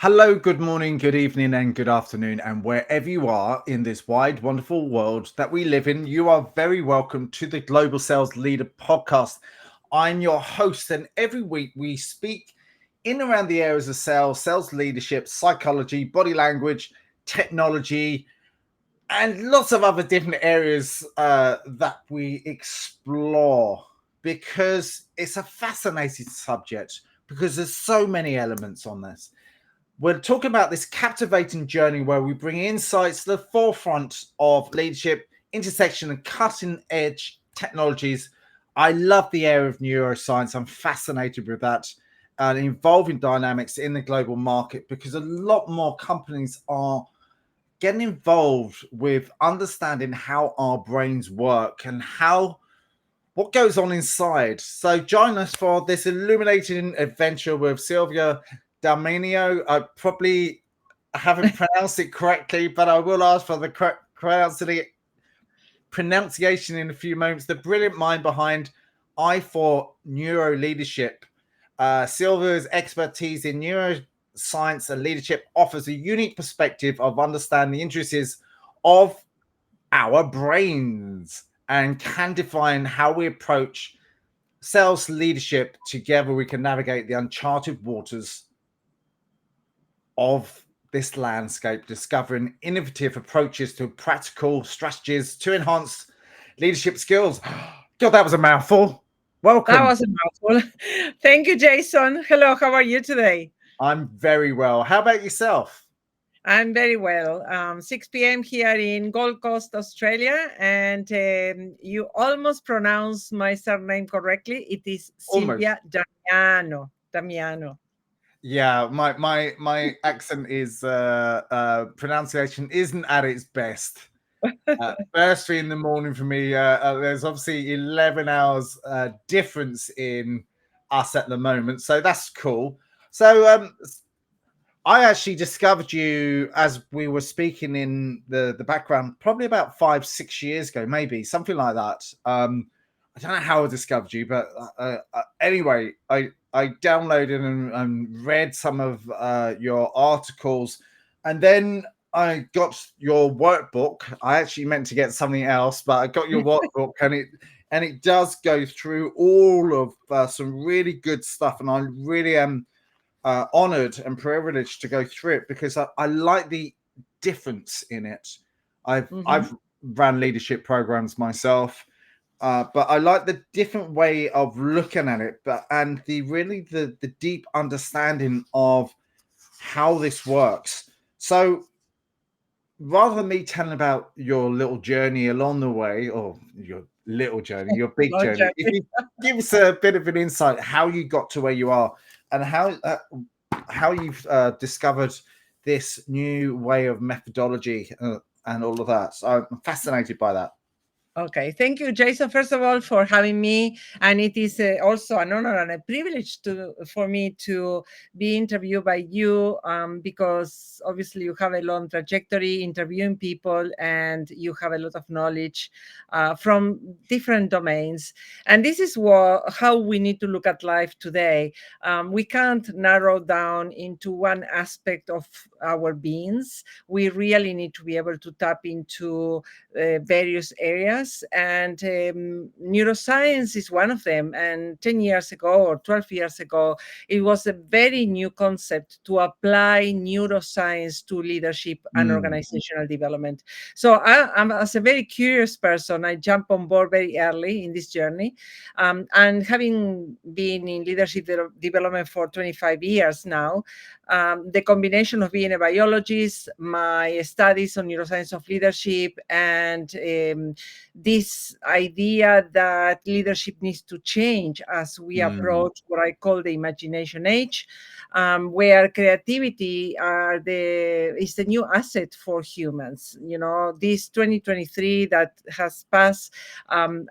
Hello, good morning, good evening, and good afternoon. And wherever you are in this wide, wonderful world that we live in, you are very welcome to the Global Sales Leader podcast. I'm your host, and every week we speak in and around the areas of sales, sales leadership, psychology, body language, technology, and lots of other different areas that we explore because it's a fascinating subject because there's so many elements on this. We're talking about this captivating journey where we bring insights to the forefront of leadership, intersection, and cutting edge technologies. I love the area of neuroscience. I'm fascinated with that and involving dynamics in the global market because a lot more companies are getting involved with understanding how our brains work and how what goes on inside. So join us for this illuminating adventure with Silvia Damiano. I probably haven't pronounced it correctly, but I will ask for the correct pronunciation in a few moments. The brilliant mind behind I4 Neuro Leadership. Silvia's expertise in neuroscience and leadership offers a unique perspective of understanding the intricacies of our brains and can define how we approach sales leadership. Together we can navigate the uncharted waters of this landscape, discovering innovative approaches to practical strategies to enhance leadership skills. God, that was a mouthful. That Welcome. was a mouthful. Thank you, Jason. Hello, how are you today? I'm very well. How about yourself? I'm very well. 6 p.m. here in Gold Coast, Australia, and you almost pronounced my surname correctly. It is Almost. Silvia Damiano. Damiano. Yeah, my accent is pronunciation isn't at its best. First thing in the morning for me. There's obviously 11 hours difference in us at the moment, so that's cool. So I actually discovered you as we were speaking in the background, probably about 5-6 years ago, maybe something like that. I don't know how I discovered you, but anyway, I downloaded and read some of your articles, and then I got your workbook. I actually meant to get something else, but I got your workbook, and it does go through all of some really good stuff, and I really am honored and privileged to go through it because I like the difference in it. I've Mhm. ran leadership programs myself, but I like the different way of looking at it, but and the deep understanding of how this works. So rather than me telling about your little journey along the way, or your little journey, your big Long journey, if journey. you give us a bit of an insight how you got to where you are and how you've discovered this new way of methodology and all of that. So I'm fascinated by that. Okay, thank you, Jason. First of all, for having me, and it is also an honor and a privilege to for me to be interviewed by you, because obviously you have a long trajectory interviewing people, and you have a lot of knowledge from different domains. And this is how we need to look at life today. We can't narrow down into one aspect of our beings. We really need to be able to tap into various areas, and neuroscience is one of them. And 10 years ago or 12 years ago, it was a very new concept to apply neuroscience to leadership and Mm, organizational development. So I'm, as a very curious person, I jump on board very early in this journey, and having been in leadership development for 25 years now, the combination of being a biologist, my studies on neuroscience of leadership, and this idea that leadership needs to change as we mm, approach what I call the imagination age, where creativity is the new asset for humans. You know, this 2023 that has passed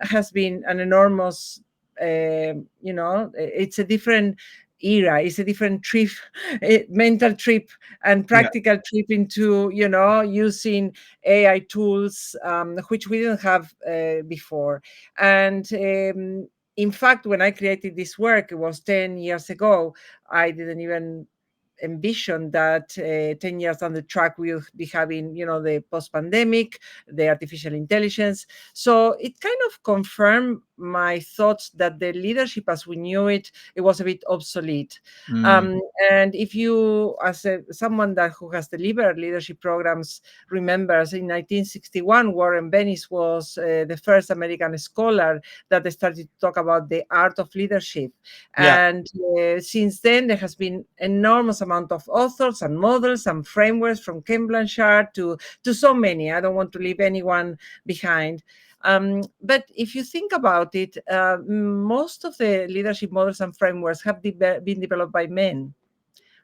has been an enormous, it's a different era. It's a different trip, mental trip and yeah. practical trip into, using AI tools, which we didn't have before. And in fact, when I created this work, it was 10 years ago. I didn't even envisioned that 10 years down the track we'll be having, the post-pandemic, the artificial intelligence. So it kind of confirmed my thoughts that the leadership as we knew it was a bit obsolete. Mm. Um, and if you, as someone who has delivered leadership programs, remembers in 1961, Warren Bennis was the first American scholar that started to talk about the art of leadership. Yeah. And since then, there has been enormous amount of authors and models and frameworks from Ken Blanchard to so many. I don't want to leave anyone behind. But if you think about it, most of the leadership models and frameworks have been developed by men,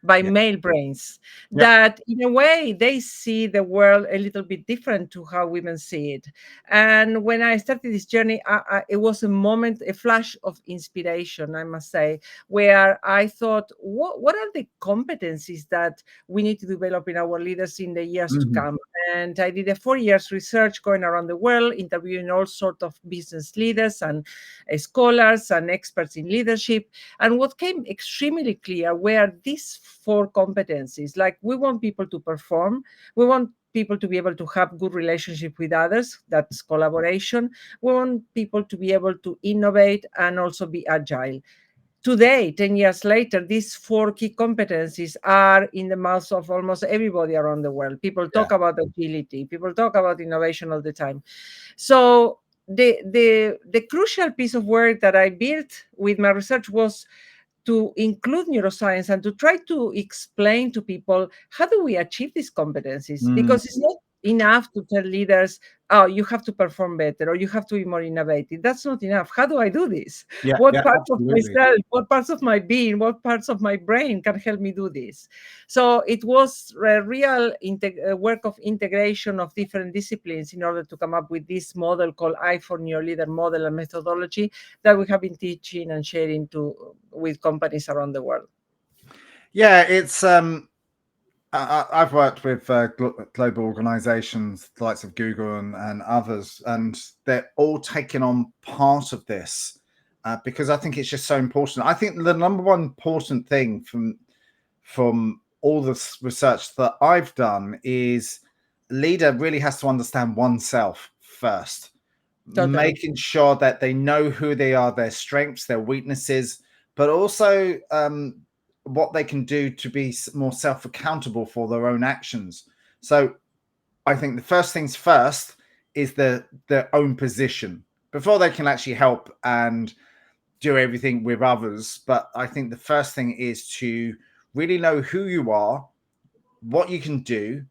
by Yeah. male brains, Yeah. that in a way they see the world a little bit different to how women see it. And when I started this journey, it was a moment, a flash of inspiration, I must say, where I thought, what are the competencies that we need to develop in our leaders in the years to Mhm. come? And I did a 4 years research going around the world, interviewing all sorts of business leaders and scholars and experts in leadership. And what came extremely clear were these four competencies. Like, we want people to perform, we want people to be able to have good relationship with others, that's collaboration. We want people to be able to innovate and also be agile. Today, 10 years later, these four key competencies are in the mouths of almost everybody around the world. People Yeah. talk about agility, people talk about innovation all the time. So the crucial piece of work that I built with my research was to include neuroscience and to try to explain to people, how do we achieve these competencies? Mm. Because it's not enough to tell leaders, oh, you have to perform better or you have to be more innovative. That's not enough. How do I do this? Yeah. What Yeah. parts of Absolutely. myself, what parts of my being, what parts of my brain can help me do this? So it was a real work of integration of different disciplines in order to come up with this model called I for Neuroleader model and methodology that we have been teaching and sharing with companies around the world. Yeah. It's I've worked with global organizations, the likes of Google and others, and they're all taking on part of this because I think it's just so important. I think the number one important thing from all the research that I've done is a leader really has to understand oneself first, Totally. making sure that they know who they are, their strengths, their weaknesses, but also what they can do to be more self-accountable for their own actions. So I think the first things first is their own position before they can actually help and do everything with others. But I think the first thing is to really know who you are, what you can do,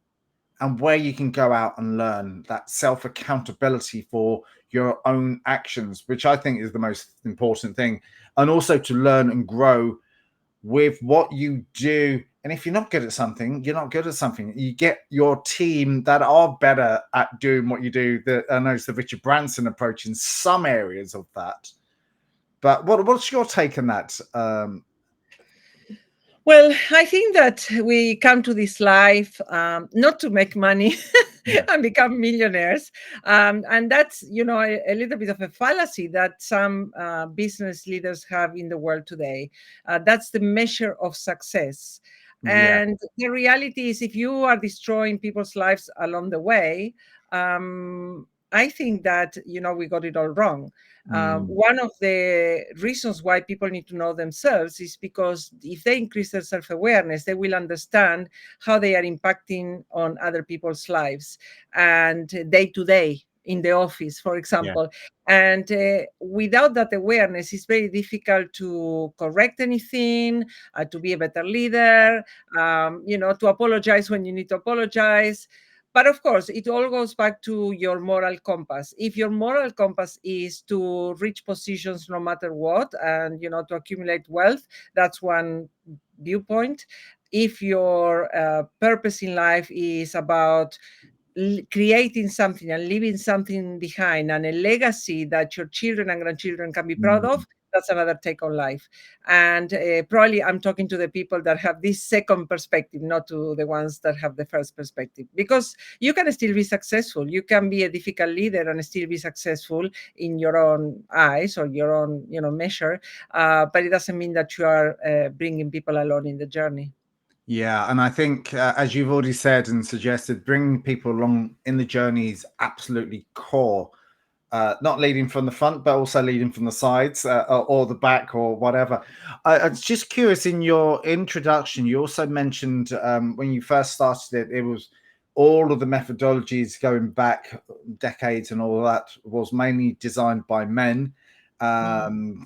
and where you can go out and learn. That self accountability for your own actions, which I think is the most important thing. And also to learn and grow with what you do. And if you're not good at something, you're not good at something. You get your team that are better at doing what you do. I know it's the Richard Branson approach in some areas of that. But what's your take on that? Well, I think that we come to this life not to make money Yeah. and become millionaires. And that's, a little bit of a fallacy that some business leaders have in the world today. That's the measure of success. Yeah. And the reality is, if you are destroying people's lives along the way, I think that, we got it all wrong. Mm. One of the reasons why people need to know themselves is because if they increase their self-awareness, they will understand how they are impacting on other people's lives and day to day in the office, for Yeah. example. And without that awareness, it's very difficult to correct anything, to be a better leader, to apologize when you need to apologize. But of course, it all goes back to your moral compass. If your moral compass is to reach positions no matter what, and to accumulate wealth, that's one viewpoint. If your purpose in life is about creating something and leaving something behind and a legacy that your children and grandchildren can be proud Mm. of, that's another take on life. And probably I'm talking to the people that have this second perspective, not to the ones that have the first perspective, because you can still be successful. You can be a difficult leader and still be successful in your own eyes or your own measure, but it doesn't mean that you are bringing people along in the journey. Yeah, and I think, as you've already said and suggested, bringing people along in the journey is absolutely core. Not leading from the front, but also leading from the sides or the back or whatever. I was just curious, in your introduction, you also mentioned when you first started it, it was all of the methodologies going back decades and all of that was mainly designed by men. Mm,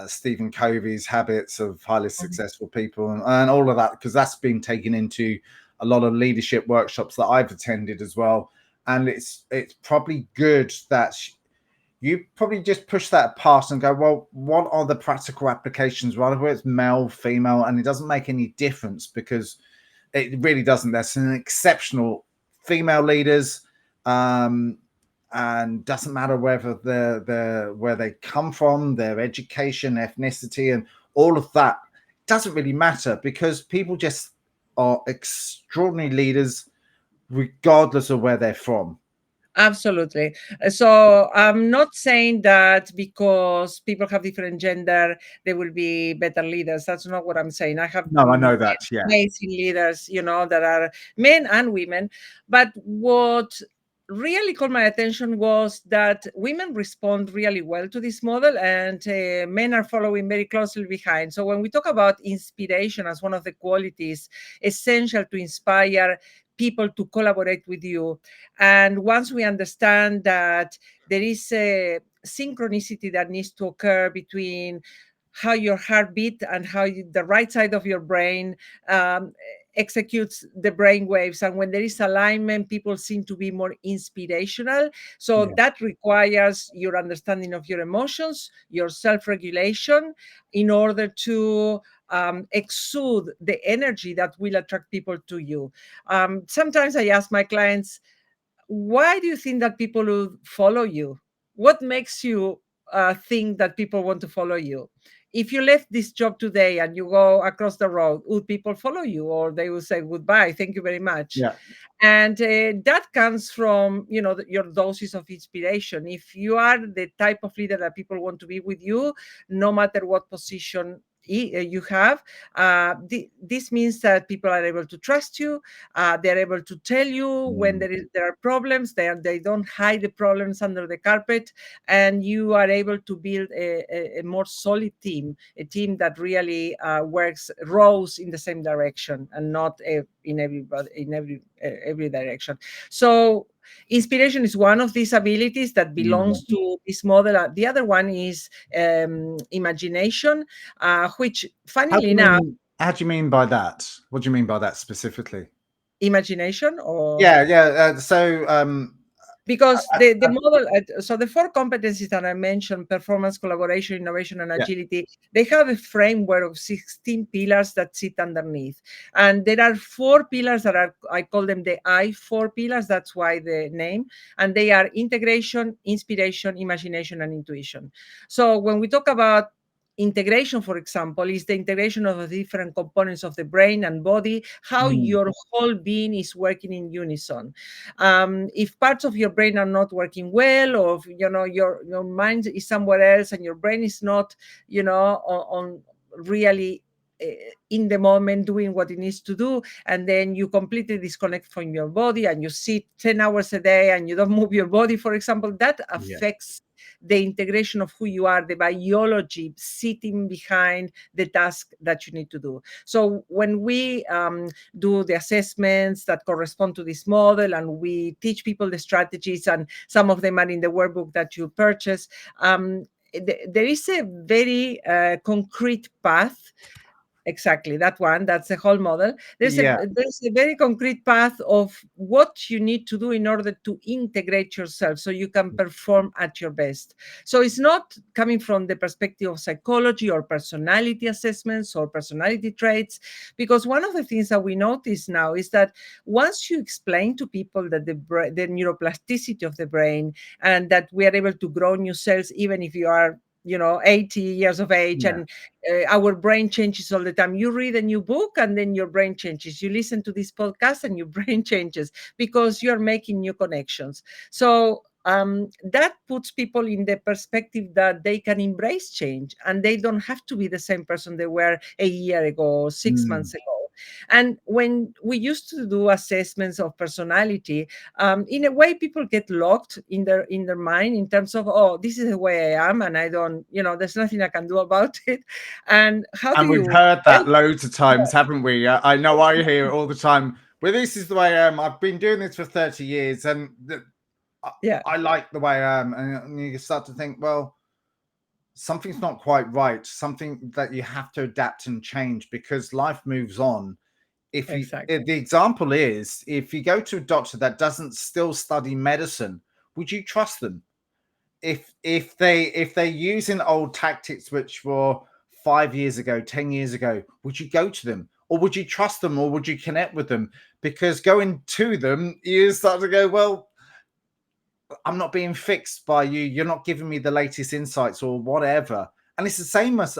Stephen Covey's Habits of Highly mm. Successful People and all of that, because that's been taken into a lot of leadership workshops that I've attended as well. And it's probably good that you probably just push that past and go, well, what are the practical applications, rather whether it's male, female, and it doesn't make any difference because it really doesn't. There's some exceptional female leaders, and doesn't matter whether they're where they come from, their education, ethnicity, and all of that. Doesn't really matter because people just are extraordinary leaders regardless of where they're from. Absolutely. So I'm not saying that because people have different gender, they will be better leaders. That's not what I'm saying. I have No, I know that. Yeah. amazing leaders, that are men and women. But what really caught my attention was that women respond really well to this model, and men are following very closely behind. So when we talk about inspiration as one of the qualities essential to inspire people to collaborate with you, and once we understand that there is a synchronicity that needs to occur between how your heart beat and how the right side of your brain um, executes the brain waves, and when there is alignment, people seem to be more inspirational. So Yeah. that requires your understanding of your emotions, your self-regulation, in order to exude the energy that will attract people to you. Sometimes I ask my clients, why do you think that people will follow you? What makes you think that people want to follow you? If you left this job today and you go across the road, would people follow you, or they will say goodbye, thank you very much? Yeah. And that comes from your doses of inspiration. If you are the type of leader that people want to be with you, no matter what position you have, this means that people are able to trust you. They're able to tell you when Mm. there are problems. They don't hide the problems under the carpet, and you are able to build a more solid team, a team that really rows in the same direction, and not in every direction. So inspiration is one of these abilities that Mm. belongs to this model. The other one is imagination, which, How do funnily you enough, mean? How do you mean by that? What do you mean by that specifically? imagination or Yeah, yeah. because I, the I, model, so the four competencies that I mentioned: performance, collaboration, innovation, and yeah. agility, they have a framework of 16 pillars that sit underneath. And there are four pillars that are, I call them the I4 pillars. That's why the name. And they are integration, inspiration, imagination, and intuition. So when we talk about integration, for example, is the integration of the different components of the brain and body, how Mm. your whole being is working in unison. If parts of your brain are not working well, or if, your mind is somewhere else and your brain is not on really in the moment doing what it needs to do, and then you completely disconnect from your body and you sit 10 hours a day and you don't move your body, for example, that Yeah. affects the integration of who you are, the biology sitting behind the task that you need to do. So when we do the assessments that correspond to this model, and we teach people the strategies, and some of them are in the workbook that you purchase, there is a very concrete path. Exactly, that one. That's the whole model. Yeah. There's a very concrete path of what you need to do in order to integrate yourself so you can perform at your best. So it's not coming from the perspective of psychology or personality assessments or personality traits, because one of the things that we notice now is that once you explain to people that the neuroplasticity of the brain, and that we are able to grow new cells even if you are 80 years of age, Yeah. and our brain changes all the time. You read a new book and then your brain changes. You listen to this podcast and your brain changes because you're making new connections. So that puts people in the perspective that they can embrace change, and they don't have to be the same person they were a year ago or 6 months Mm. ago. And when we used to do assessments of personality, in a way, people get locked in their mind in terms of, oh, this is the way I am, and I don't, there's nothing I can do about it. And how do And we've you heard help? that loads of times, haven't we? I know I hear it all the time. Well, this is the way I am. I've been doing this for 30 years, and Yeah, I like the way I am. And you start to think, well, something's not quite right. Something that you have to adapt and change because life moves on. If exactly. the example is, if you go to a doctor that doesn't still study medicine, would you trust them? If they're using old tactics which were 5 years ago, 10 years ago, would you go to them, or would you trust them, or would you connect with them? Because going to them, you start to go, well, I'm not being fixed by you. You're not giving me the latest insights or whatever. And it's the same as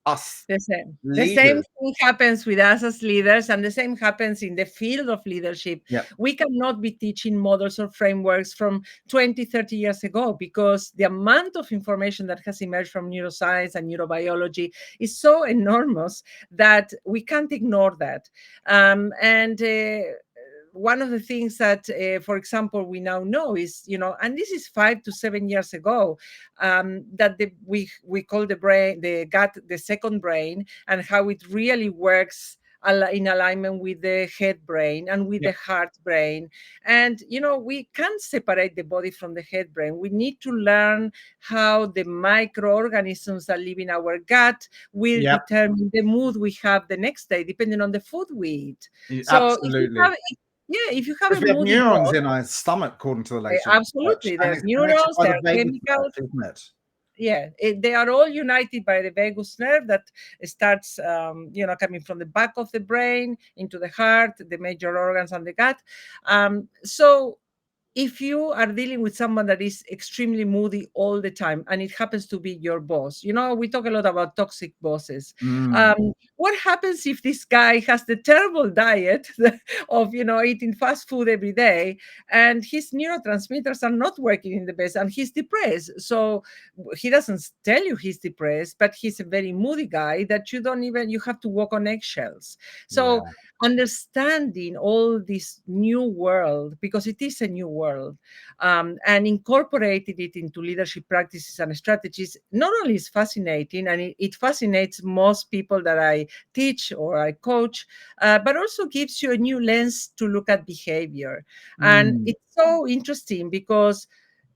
us The same. The same leaders. thing happens with us as leaders, and the same happens in the field of leadership. Yeah. We cannot be teaching models or frameworks from 20, 30 years ago because the amount of information that has emerged from neuroscience and neurobiology is so enormous that we can't ignore that. And one of the things that, for example, we now know is, and this is 5 to 7 years ago, that we call the brain, the gut, the second brain, and how it really works in alignment with the head brain and with Yeah. the heart brain. And, we can't separate the body from the head brain. We need to learn how the microorganisms that live in our gut will Yep. determine the mood we have the next day, depending on the food we eat. So Absolutely. if you have a Because we have moody neurons boss, in our stomach, according to the latest research, absolutely, and there's it's connected neurons, by there the are vagus nerve, chemicals. isn't it? Yeah, they are all united by the vagus nerve that starts, coming from the back of the brain into the heart, the major organs, and the gut. So if you are dealing with someone that is extremely moody all the time and it happens to be your boss, we talk a lot about toxic bosses. What happens if this guy has the terrible diet of eating fast food every day, and his neurotransmitters are not working in the best, and he's depressed? So he doesn't tell you he's depressed, but he's a very moody guy that you have to walk on eggshells. Yeah. So understanding all this new world, because it is a new world, and incorporating it into leadership practices and strategies, not only is fascinating, and it fascinates most people that I teach or I coach, but also gives you a new lens to look at behavior. And Mm. it's so interesting because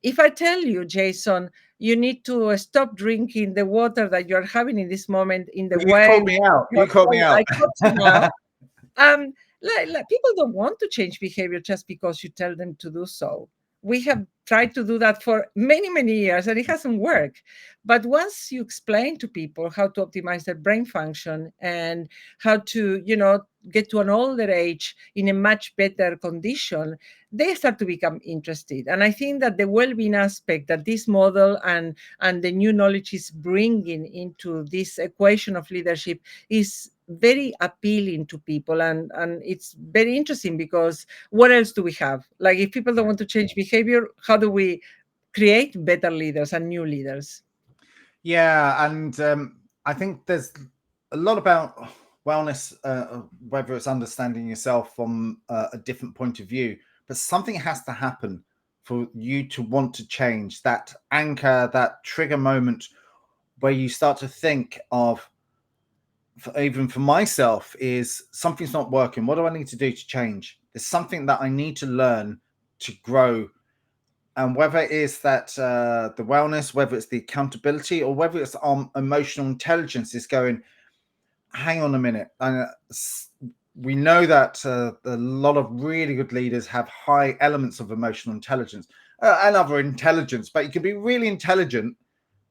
if I tell you, Jason, you need to stop drinking the water that you're having in this moment in the You way called me out. You called me out. I caught you now. um People don't want to change behavior just because you tell them to do so. We have tried to do that for many, many years, and it hasn't worked. But once you explain to people how to optimize their brain function and how to get to an older age in a much better condition, they start to become interested. And I think that the well-being aspect that this model and the new knowledge is bringing into this equation of leadership is very appealing to people, and it's very interesting because what else do we have? Like, if people don't want to change behavior, how do we create better leaders and new leaders? Yeah, and I think there's a lot about wellness, whether it's understanding yourself from a different point of view, but something has to happen for you to want to change. That anchor, that trigger moment where you start to think of, even for myself, is something's not working. What do I need to do to change? There's something that I need to learn to grow. And whether it is that the wellness, whether it's the accountability, or whether it's emotional intelligence, is going, hang on a minute. We know that a lot of really good leaders have high elements of emotional intelligence and other intelligence, but you can be really intelligent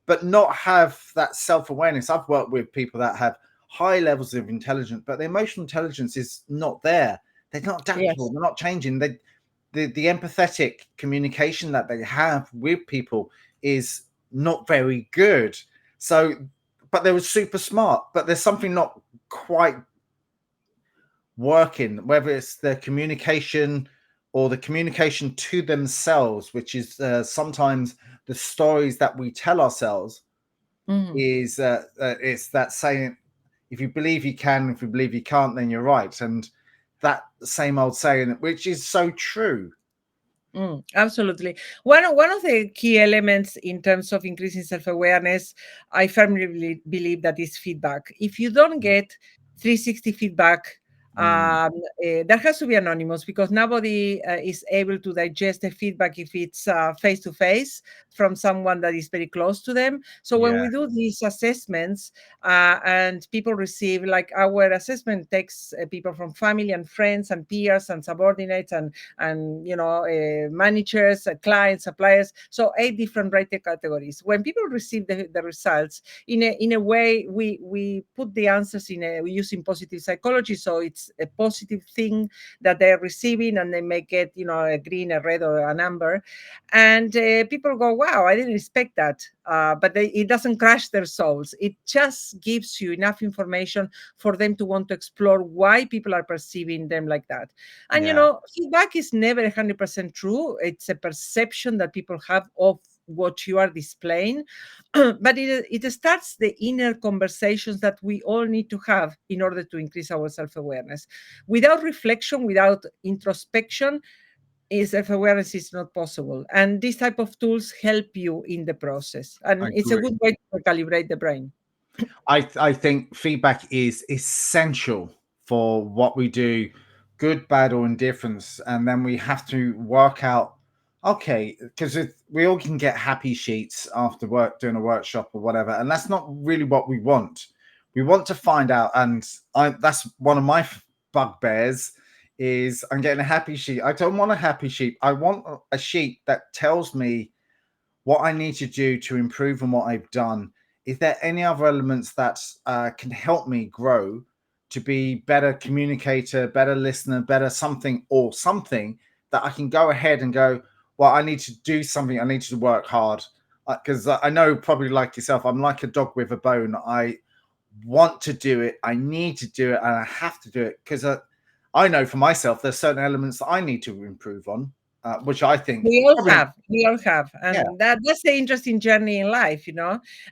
but not have that self-awareness. I've worked with people that have high levels of intelligence, but the emotional intelligence is not there. They're not adaptable. Yes. They're not changing. The empathetic communication that they have with people is not very good. So, but they were super smart, but there's something not quite working, whether it's their communication or the communication to themselves, which is sometimes the stories that we tell ourselves. Mhm. Is it's that saying, If you believe you can, if you believe you can't, then you're right. And that same old saying, which is so true. Absolutely. One of the key elements in terms of increasing self-awareness, I firmly believe that is feedback. If you don't get 360 feedback, Mm, that has to be anonymous, because nobody is able to digest the feedback if it's face to face from someone that is very close to them. So when yeah, we do these assessments, and people receive, like, our assessment takes people from family and friends and peers and subordinates and managers, clients, suppliers. So 8 different rating categories. When people receive the results, in a way, we put the answers using positive psychology. So it's a positive thing that they're receiving, and they may get a green, a red, or an amber. And people go, wow, I didn't expect that. But it doesn't crash their souls. It just gives you enough information for them to want to explore why people are perceiving them like that. And yeah, feedback is never 100% true. It's a perception that people have of what you are displaying. But it starts the inner conversations that we all need to have in order to increase our self-awareness. Without reflection, without introspection, self-awareness is not possible. And these type of tools help you in the process. I And it's a agree. good way to calibrate the brain. I think feedback is essential for what we do, good, bad, or indifference. And then we have to work out, okay, because we all can get happy sheets after work, doing a workshop or whatever. And that's not really what we want. We want to find out. And that's one of my bugbears is I'm getting a happy sheet. I don't want a happy sheet. I want a sheet that tells me what I need to do to improve on what I've done. Is there any other elements that can help me grow to be better communicator, better listener, better something, or something that I can go ahead and go, well, I need to do something. I need to work hard. Because I know, probably like yourself, I'm like a dog with a bone. I want to do it. I need to do it, and I have to do it because I know for myself there's certain elements that I need to improve on, which I think probably, We all have, yeah, and that's the interesting journey in life.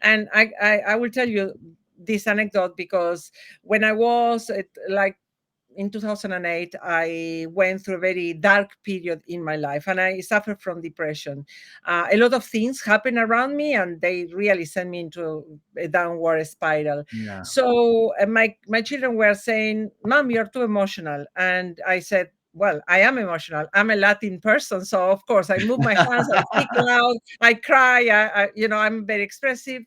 And I will tell you this anecdote, because when I was like in 2008, I went through a very dark period in my life, and I suffered from depression. A lot of things happened around me, and they really sent me into a downward spiral. yeah. So my children were saying, "Mom, you're too emotional," and I said, well, I am emotional. I'm a Latin person, so of course I move my hands, I speak loud, I cry. I'm very expressive.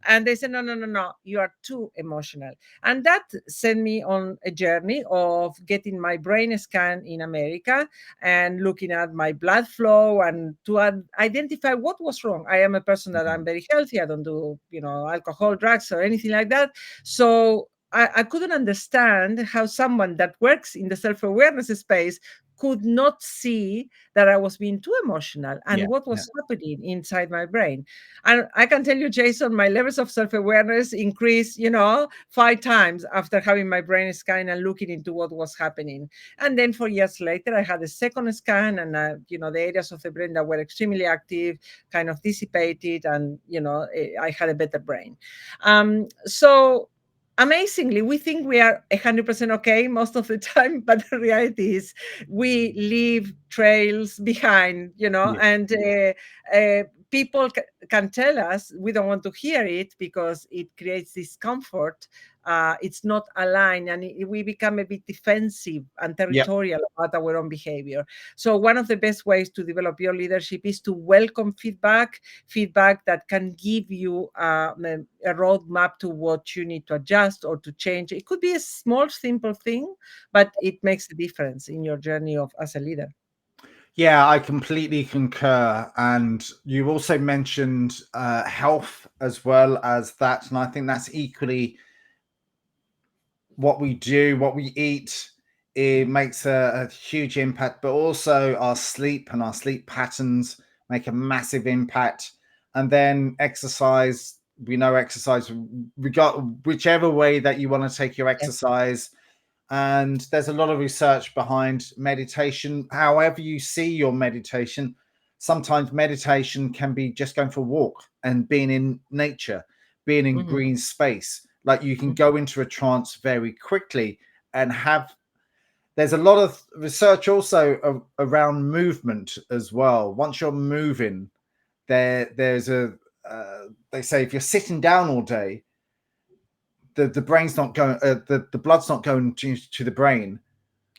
And they said, no, no, no, no, you are too emotional. And that sent me on a journey of getting my brain scan in America and looking at my blood flow and to identify what was wrong. I am a person that I'm very healthy. I don't do, alcohol, drugs, or anything like that. So I couldn't understand how someone that works in the self-awareness space could not see that I was being too emotional Yeah, and what yeah, was happening inside my brain. And I can tell you, Jason, my levels of self-awareness increased, 5 times after having my brain scan and looking into what was happening. And then 4 years later, I had a second scan, and the areas of the brain that were extremely active kind of dissipated, and I had a better brain. So amazingly, we think we are 100% okay most of the time, but the reality is we leave trails behind, yeah, and people can tell us we don't want to hear it because it creates discomfort. It's not aligned, and we become a bit defensive and yeah. territorial about our own behavior. So one of the best ways to develop your leadership is to welcome feedback that can give you a roadmap to what you need to adjust or to change. It could be a small, simple thing, but it makes a difference in your journey of as a leader. Yeah, I completely concur. And you also mentioned health as well as that. And I think that's equally what we do, what we eat. It makes a huge impact, but also our sleep and our sleep patterns make a massive impact. And then exercise, we know exercise, we got whichever way that you want to take your Yeah. exercise. And there's a lot of research behind meditation. However, you see your meditation, sometimes meditation can be just going for a walk and being in nature, being in Mhm. green space, Like you can go into a trance very quickly and have. There's a lot of research also around movement as well. Once you're moving, there's a they say if you're sitting down all day, the brain's not going, the blood's not going to the brain.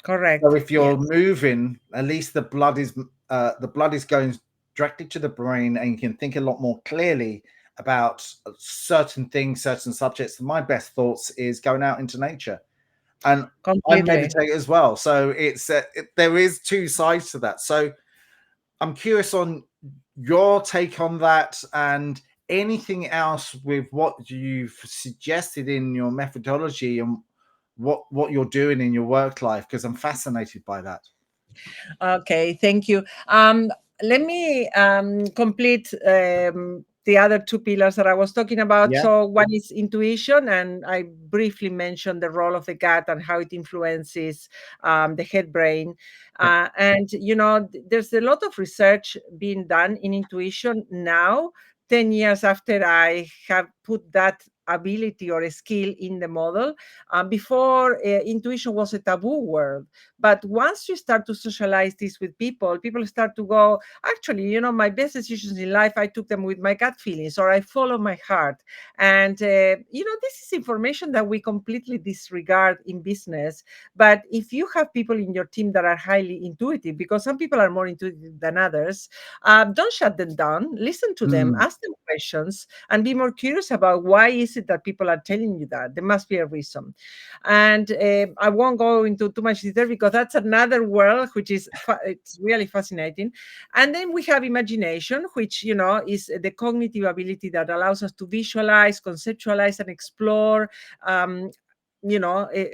So Correct. if you're Yes. moving, at least the blood is going directly to the brain, and you can think a lot more clearly about certain things, certain subjects. My best thoughts is going out into nature, and I Completely. meditate as well. So there is two sides to that. So I'm curious on your take on that and anything else with what you've suggested in your methodology and what you're doing in your work life, because I'm fascinated by that. Okay, thank you. Let me complete the other two pillars that I was talking about. Yeah. So, one is intuition, and I briefly mentioned the role of the gut and how it influences the head brain. Yeah. And, there's a lot of research being done in intuition now, 10 years after I have put that ability or a skill in the model. Before, intuition was a taboo word. But once you start to socialize this with people, people start to go, actually, my best decisions in life, I took them with my gut feelings or I follow my heart. And, this is information that we completely disregard in business. But if you have people in your team that are highly intuitive, because some people are more intuitive than others, don't shut them down. Listen to them, Mm, ask them questions, and be more curious about why is it that people are telling you that. There must be a reason. And I won't go into too much detail because that's another world which is it's really fascinating. And then we have imagination, which is the cognitive ability that allows us to visualize, conceptualize, and explore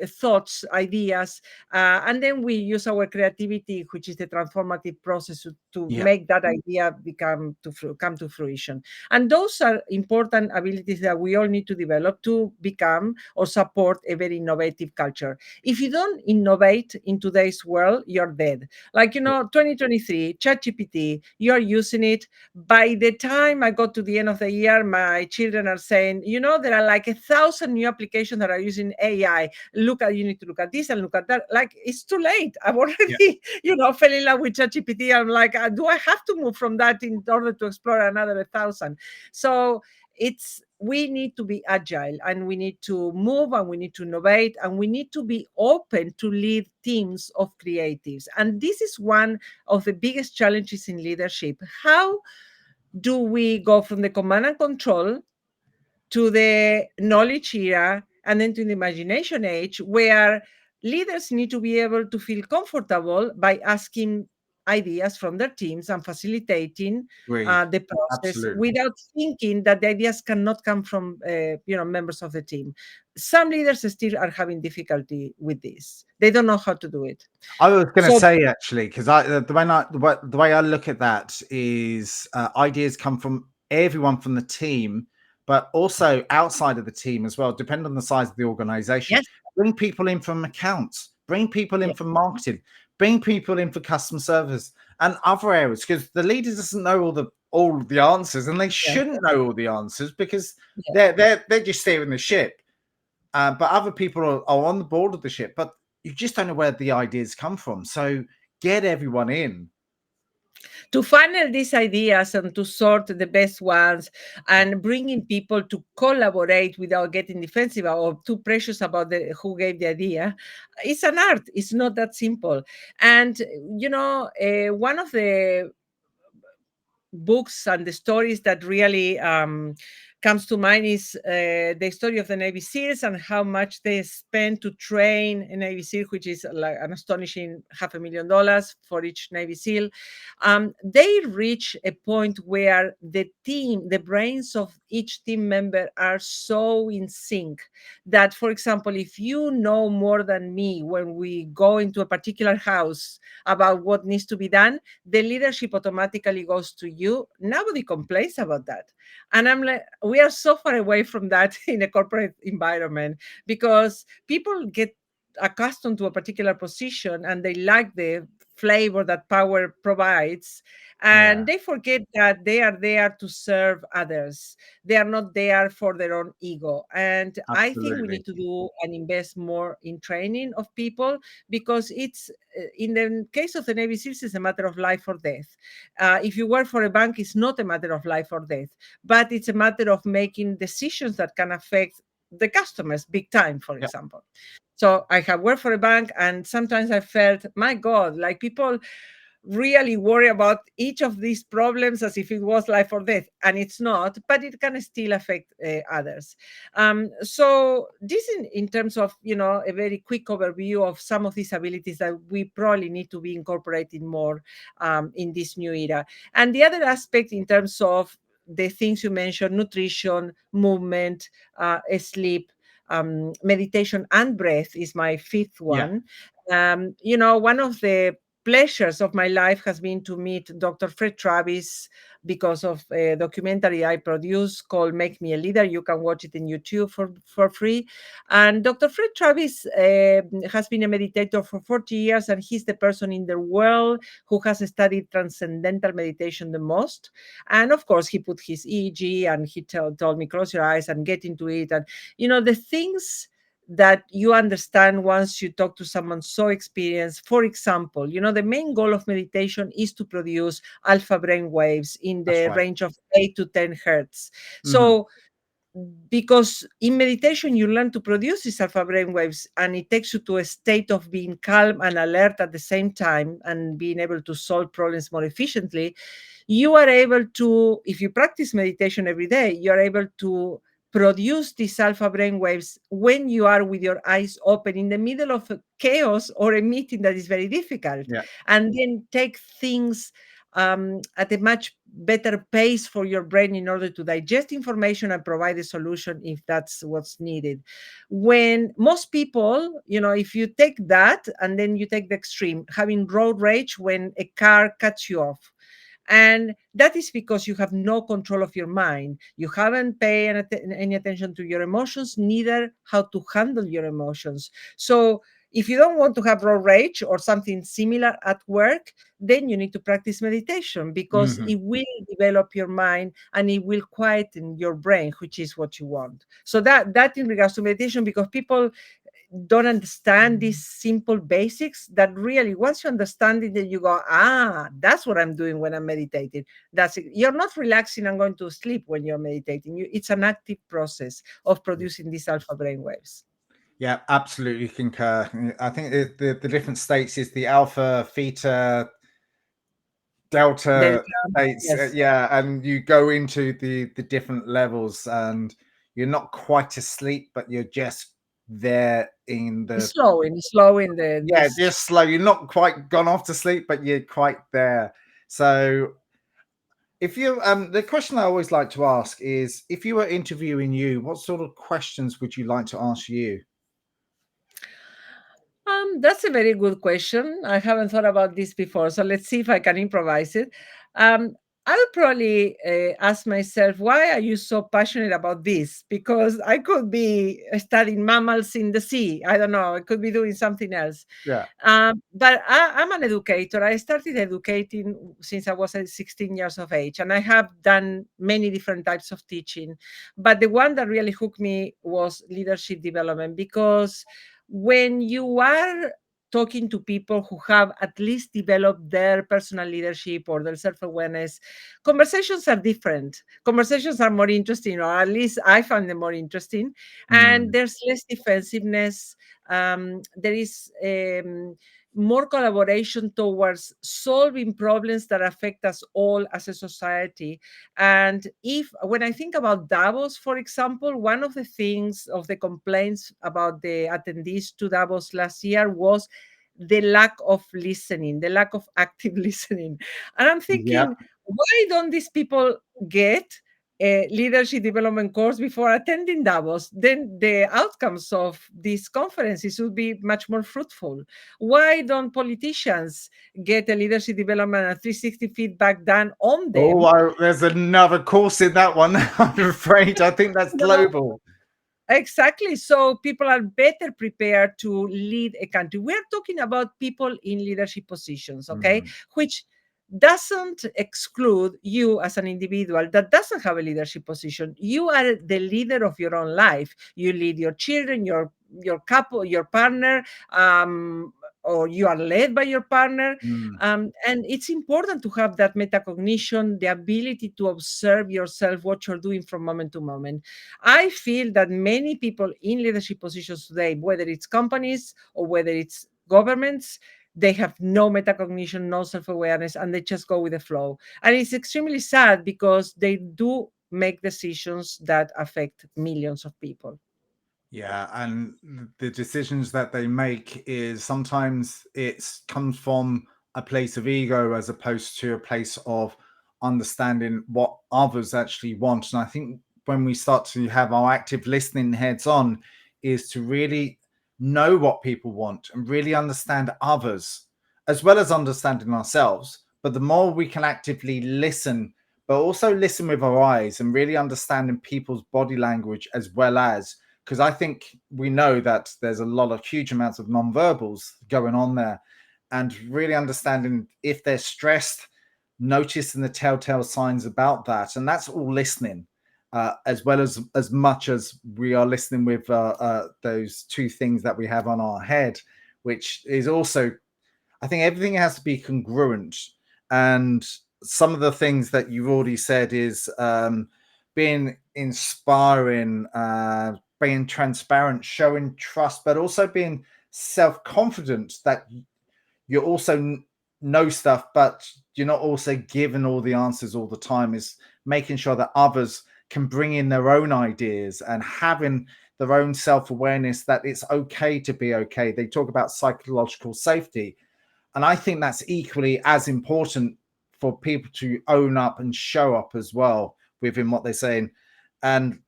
thoughts, ideas, and then we use our creativity, which is the transformative process to yeah. make that idea come to fruition. And those are important abilities that we all need to develop to become or support a very innovative culture. If you don't innovate in today's world, you're dead. Like 2023 ChatGPT, you're using it. By the time I got to the end of the year, my children are saying, there are like 1,000 new applications that are using AI. You need to look at this and look at that. Like, it's too late. I've Yeah. already, fell in love with ChatGPT. I'm like, do I have to move from that in order to explore another 1,000? So we need to be agile, and we need to move, and we need to innovate, and we need to be open to lead teams of creatives. And this is one of the biggest challenges in leadership. How do we go from the command and control to the knowledge era and then to the imagination age, where leaders need to be able to feel comfortable by asking ideas from their teams and facilitating Agree. the process Absolutely. without thinking that the ideas cannot come from members of the team. Some leaders still are having difficulty with this. They don't know how to do it. I was going to So say actually, because the way I look at that is ideas come from everyone from the team, but also outside of the team as well, depending on the size of the organization. yes, Bring people in from accounts, bring people in yes, from marketing, bring people in for customer service and other areas, because the leader doesn't know all the answers, and they yes, shouldn't know all the answers because yes. they're just steering the ship. But other people are on the board of the ship, but you just don't know where the ideas come from. So get everyone in. To funnel these ideas and to sort the best ones and bringing people to collaborate without getting defensive or too precious about who gave the idea, it's an art. It's not that simple. And one of the books and the stories that really comes to mind is the story of the Navy SEALs and how much they spent to train a Navy SEAL, which is like an astonishing $500,000 for each Navy SEAL. They reach a point where the brains of each team member are so in sync that, for example, if you know more than me when we go into a particular house about what needs to be done, the leadership automatically goes to you. Nobody complains about that. And I'm like, we are so far away from that in a corporate environment because people get accustomed to a particular position and they like the flavor that power provides, Yeah, and they forget that they are there to serve others. They are not there for their own ego. And I think we absolutely. need to do and invest more in training of people, because it's in the case of the Navy SEALs, it's a matter of life or death. If you work for a bank, it's not a matter of life or death, but it's a matter of making decisions that can affect the customers big time, for Yeah, example. So I have worked for a bank, and sometimes I felt, my God, like people really worry about each of these problems as if it was life or death, and it's not, but it can still affect others. So this in terms of, a very quick overview of some of these abilities that we probably need to be incorporating more in this new era. And the other aspect in terms of the things you mentioned, nutrition, movement, sleep, meditation, and breath is my fifth yeah, one. One of the pleasures of my life has been to meet Dr. Fred Travis because of a documentary I produced called Make Me a Leader. You can watch it in YouTube for free. And Dr. Fred Travis has been a meditator for 40 years, and he's the person in the world who has studied transcendental meditation the most. And of course, he put his EEG, and he told me, close your eyes and get into it. And, the things that you understand once you talk to someone so experienced. For example, the main goal of meditation is to produce alpha brain waves in that's the right. range of 8 to 10 hertz. Hmm. So because in meditation you learn to produce these alpha brain waves, and it takes you to a state of being calm and alert at the same time, and being able to solve problems more efficiently. You are able to, if you practice meditation every day, you are able to produce these alpha brain waves when you are with your eyes open in the middle of a chaos or a meeting that is very difficult, Yeah, and then take things at a much better pace for your brain in order to digest information and provide a solution if that's what's needed. When most people, if you take that and then you take the extreme, having road rage when a car cuts you off, and that is because you have no control of your mind. You haven't paid any attention to your emotions, neither how to handle your emotions. So if you don't want to have road rage or something similar at work, then you need to practice meditation, because hmm, it will develop your mind and it will quieten your brain, which is what you want. So that in regards to meditation, because people don't understand these simple basics that really, once you understand it, then you go, that's what I'm doing when I'm meditating. That's it. You're not relaxing and going to sleep when you're meditating. It's an active process of producing these alpha brain waves. yeah, absolutely concur. I think the different states is the alpha, theta, delta states. Yes. Yeah, and you go into the different levels, and you're not quite asleep, but you're just there in the Slowing yeah, just slow. You're not quite gone off to sleep, but you're quite there. So if you the question I always like to ask is, if you were interviewing you, what sort of questions would you like to ask you? That's a very good question. I haven't thought about this before, so let's see if I can improvise it. Um, I'll probably ask myself, why are you so passionate about this? Because I could be studying mammals in the sea. I don't know. I could be doing something else. Yeah. But I'm an educator. I started educating since I was 16 years of age, and I have done many different types of teaching. But the one that really hooked me was leadership development, because when you are talking to people who have at least developed their personal leadership or their self-awareness, conversations are different. Conversations are more interesting, or at least I find them more interesting. And Mm, there's less defensiveness. There is more collaboration towards solving problems that affect us all as a society. And when I think about Davos, for example, one of the things of the complaints about the attendees to Davos last year was the lack of listening, the lack of active listening. And I'm yeah. thinking, why don't these people get a leadership development course before attending Davos? Then the outcomes of these conferences would be much more fruitful. Why don't politicians get a leadership development and 360 feedback done on Oh, them? there's another course in that one. I'm afraid. I think that's You know, global. Exactly. So people are better prepared to lead a country. We're talking about people in leadership positions, okay? Mm, Which doesn't exclude you as an individual that doesn't have a leadership position. You are the leader of your own life. You lead your children, your couple, your partner, or you are led by your partner. mm. And it's important to have that metacognition, the ability to observe yourself, what you're doing from moment to moment. I feel that many people in leadership positions today, whether it's companies or whether it's governments, they have no metacognition, no self awareness, and they just go with the flow. And it's extremely sad because they do make decisions that affect millions of people. Yeah, and the decisions that they make is sometimes it's comes from a place of ego as opposed to a place of understanding what others actually want. And I think when we start to have our active listening heads on, is to really know what people want and really understand others as well as understanding ourselves. But the more we can actively listen, but also listen with our eyes and really understanding people's body language as well as, because I think we know that there's a lot of huge amounts of non-verbals going on there, and really understanding if they're stressed, noticing the telltale signs about that, and that's all listening, as well as much as we are listening with those two things that we have on our head, which is also, I think everything has to be congruent. And some of the things that you've already said is being inspiring, being transparent, showing trust, but also being self-confident that you also know stuff, but you're not also given all the answers all the time. Is making sure that others can bring in their own ideas and having their own self-awareness that it's okay to be okay. They talk about psychological safety, and I think that's equally as important for people to own up and show up as well within what they're saying. And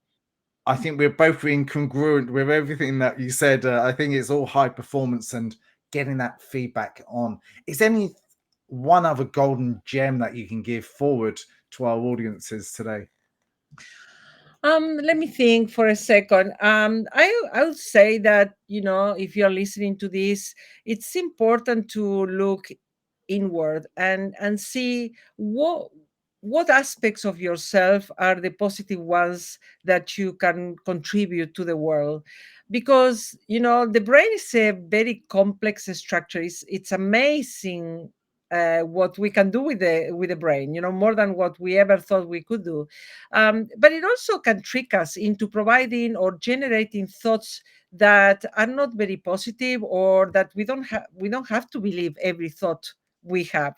I think we're both being congruent with everything that you said. I think it's all high performance and getting that feedback on. Is there any one other golden gem that you can give forward to our audiences today? Let me think for a second. I would say that, if you're listening to this, it's important to look inward and see what aspects of yourself are the positive ones that you can contribute to the world. Because the brain is a very complex structure. It's amazing what we can do with the brain, more than what we ever thought we could do. But it also can trick us into providing or generating thoughts that are not very positive, or that we don't have to believe every thought we have.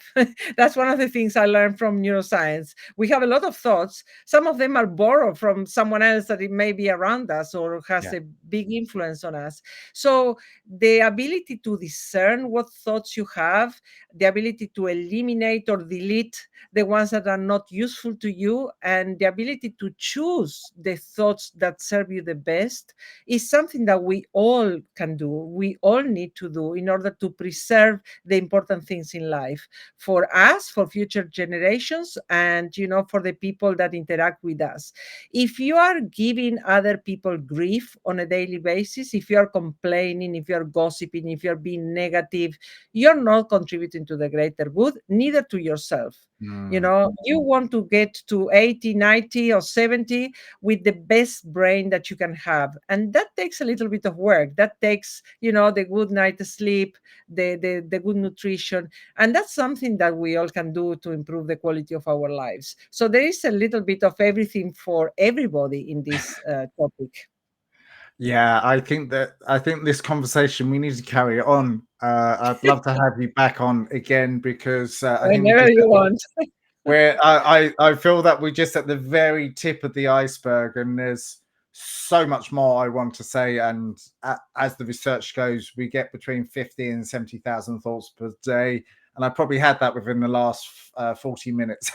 That's one of the things I learned from neuroscience. We have a lot of thoughts. Some of them are borrowed from someone else that it may be around us or has Yeah. a big influence on us. So the ability to discern what thoughts you have, the ability to eliminate or delete the ones that are not useful to you, and the ability to choose the thoughts that serve you the best is something that we all can do. We all need to do in order to preserve the important things in life for us, for future generations, and for the people that interact with us. If you are giving other people grief on a daily basis, if you are complaining, if you are gossiping, if you're being negative, you're not contributing to the greater good, neither to yourself. Mm. You want to get to 80, 90, or 70 with the best brain that you can have. And that takes a little bit of work. That takes, the good night sleep, the good nutrition. And that's something that we all can do to improve the quality of our lives. So there is a little bit of everything for everybody in this topic. Yeah, I think this conversation we need to carry it on. I'd love to have you back on again because I think we Whenever just you want. where I feel that we're just at the very tip of the iceberg, and there's so much more I want to say. And as the research goes, we get between 50 and 70,000 thoughts per day, and I probably had that within the last 40 minutes.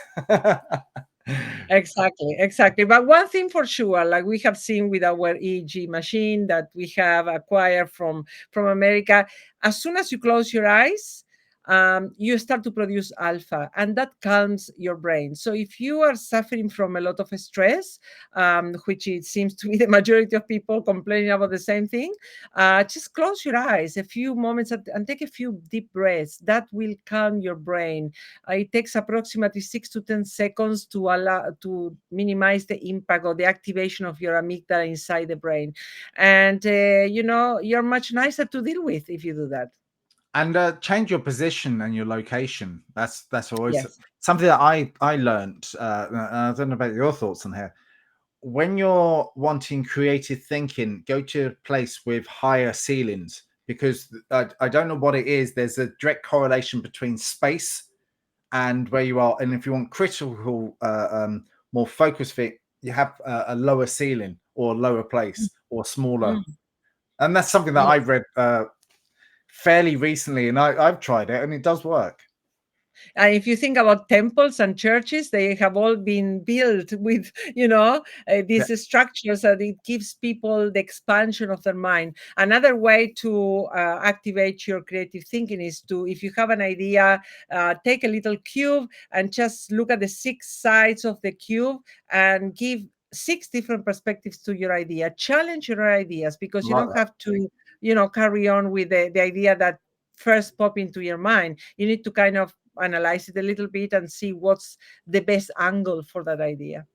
Exactly, exactly. But one thing for sure, like we have seen with our EEG machine that we have acquired from America, as soon as you close your eyes, you start to produce alpha, and that calms your brain. So if you are suffering from a lot of stress, which it seems to be the majority of people complaining about the same thing, just close your eyes a few moments and take a few deep breaths. That will calm your brain. It takes approximately 6 to 10 seconds to minimize the impact or the activation of your amygdala inside the brain, and you're much nicer to deal with if you do that. And change your position and your location. That's always Yes. something that I learned. I don't know about your thoughts on here. When you're wanting creative thinking, go to a place with higher ceilings, because I don't know what it is. There's a direct correlation between space and where you are. And if you want critical, more focused fit, you have a lower ceiling or a lower place or smaller. Mm. And that's something that I've Yes. read fairly recently, and I've tried it, and it does work. And if you think about temples and churches, they have all been built with, Yeah, these structures, and it gives people the expansion of their mind. Another way to activate your creative thinking is to, if you have an idea, take a little cube and just look at the 6 sides of the cube and give 6 different perspectives to your idea. Challenge your ideas, because you like don't that. have to, carry on with the idea that first pop into your mind. You need to kind of analyze it a little bit and see what's the best angle for that idea.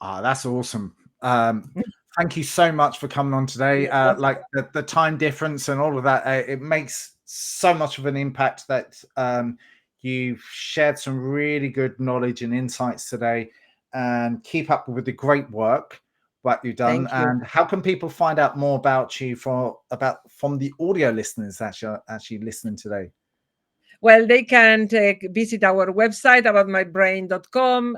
That's awesome. Thank you so much for coming on today. Like the time difference and all of that, it makes so much of an impact that you've shared some really good knowledge and insights today. And keep up with the great work that you've done. Thank you. And how can people find out more about you from the audio listeners that are actually listening today? Well, they can visit our website aboutmybrain.com.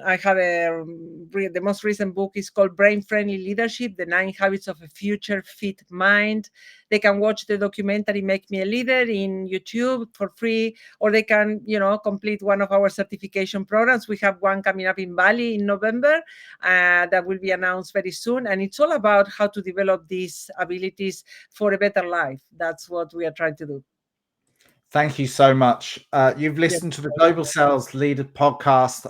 I have the most recent book is called Brain Friendly Leadership: The 9 Habits of a Future Fit Mind. They can watch the documentary Make Me a Leader in YouTube for free, or they can, complete one of our certification programs. We have one coming up in Bali in November that will be announced very soon. And it's all about how to develop these abilities for a better life. That's what we are trying to do. Thank you so much. You've Yes. listened to the Global Sales Leader podcast.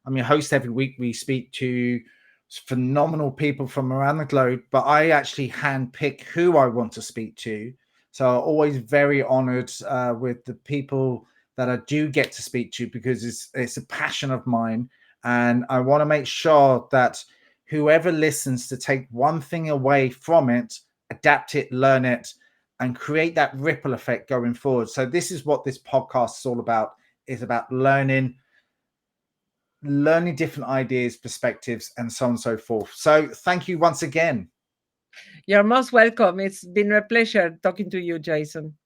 I'm your host. Every week we speak to phenomenal people from around the globe, but I actually handpick who I want to speak to. So I'm always very honored with the people that I do get to speak to, because it's a passion of mine. And I want to make sure that whoever listens to take one thing away from it, adapt it, learn it, and create that ripple effect going forward. So this is what this podcast is all about, is about learning different ideas, perspectives, and so on and so forth. So thank you once again. You're most welcome. It's been a pleasure talking to you, Jason.